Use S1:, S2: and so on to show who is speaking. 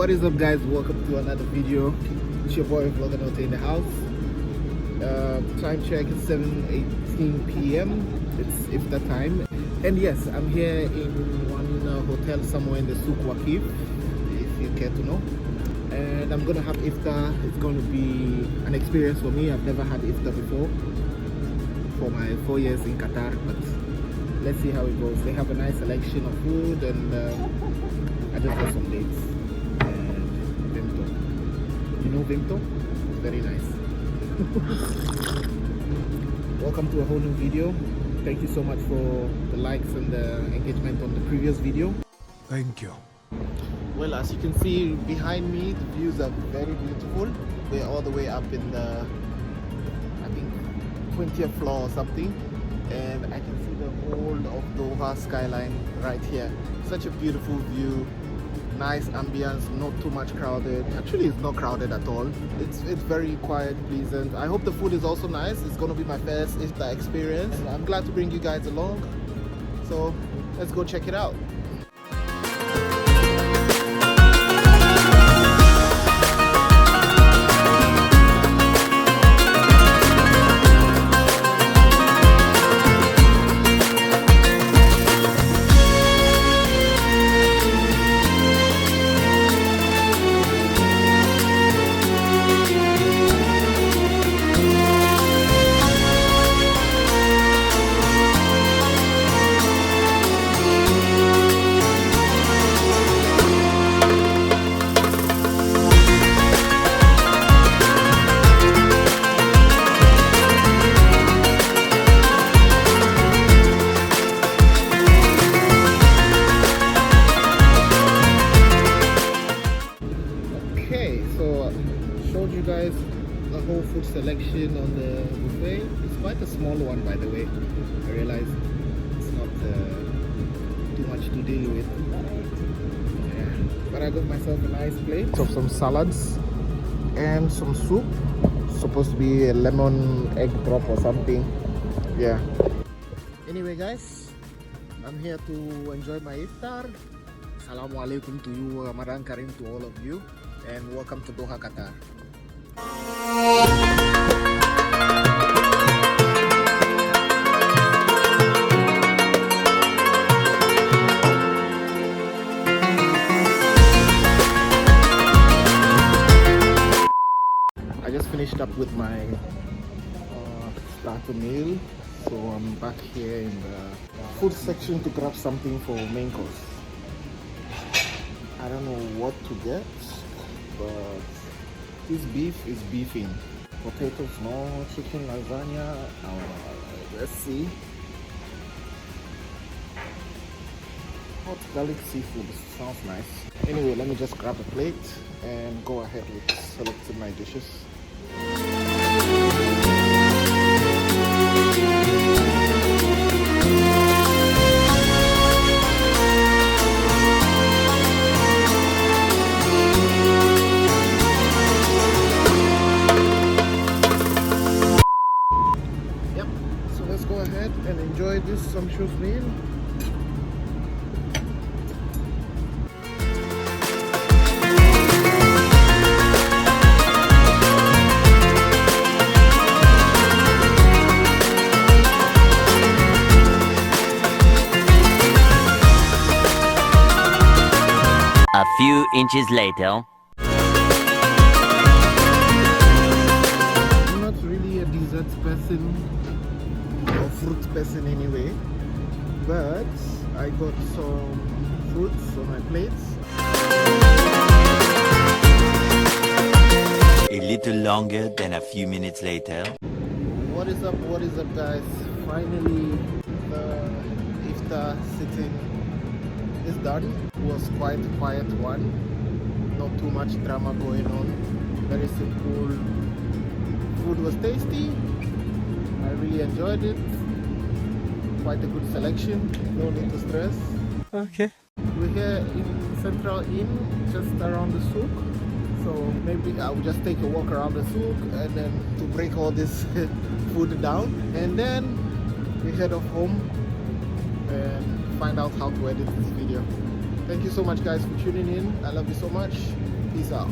S1: What is up, guys? Welcome to another video. It's your boy Vlogger Note in the house. Time check is 7:18 p.m. It's iftar time, and yes, I'm here in one hotel somewhere in the Souk Waqif, if you care to know. And I'm gonna have iftar. It's gonna be an experience for me. I've never had iftar before for my 4 years in Qatar, but let's see how it goes. They have a nice selection of food, and I just got some dates and vimto. You know vimto? It's very nice. Welcome to a whole new video. Thank you so much for the likes and the engagement on the previous video.
S2: Thank you.
S1: Well, as you can see behind me, the views are very beautiful. We're all the way up in the, I think, 20th floor or something, and I can see the whole of Doha skyline right here. Such a beautiful view, nice ambience, not too much crowded. Actually, it's not crowded at all. It's very quiet, pleasant. I hope the food is also nice. It's gonna be my first iftar experience. I'm glad to bring you guys along. So let's go check it out. Showed you guys the whole food selection on the buffet. It's quite a small one, by the way. I realized it's not too much to deal with. Yeah. But I got myself a nice plate of some salads and some soup. Supposed to be a lemon egg drop or something. Yeah. Anyway, guys, I'm here to enjoy my iftar. Assalamualaikum to you, Ramadan Karim to all of you, and welcome to Doha Qatar. I just finished up with my starter meal, so I'm back here in the food section to grab something for main course. I don't know what to get, but this beef is beefing. Potatoes, no. Chicken, lasagna. Let's see. Hot garlic seafood. Sounds nice. Anyway, let me just grab a plate and go ahead with selecting my dishes. Go ahead and enjoy this sumptuous meal.
S3: A few inches later.
S1: I'm not really a dessert person, fruit person anyway, but I got some fruits on my plates.
S3: A little longer than a few minutes later.
S1: What is up, guys? Finally, the iftar sitting is done. It was quite a quiet one, not too much drama going on, very simple. Food was tasty. I really enjoyed it. Quite a good selection, no need to stress.
S2: Okay.
S1: We're here in Central Inn, just around the souk. So maybe I'll just take a walk around the souk and then to break all this food down. And then we head off home and find out how to edit this video. Thank you so much, guys, for tuning in. I love you so much. Peace out.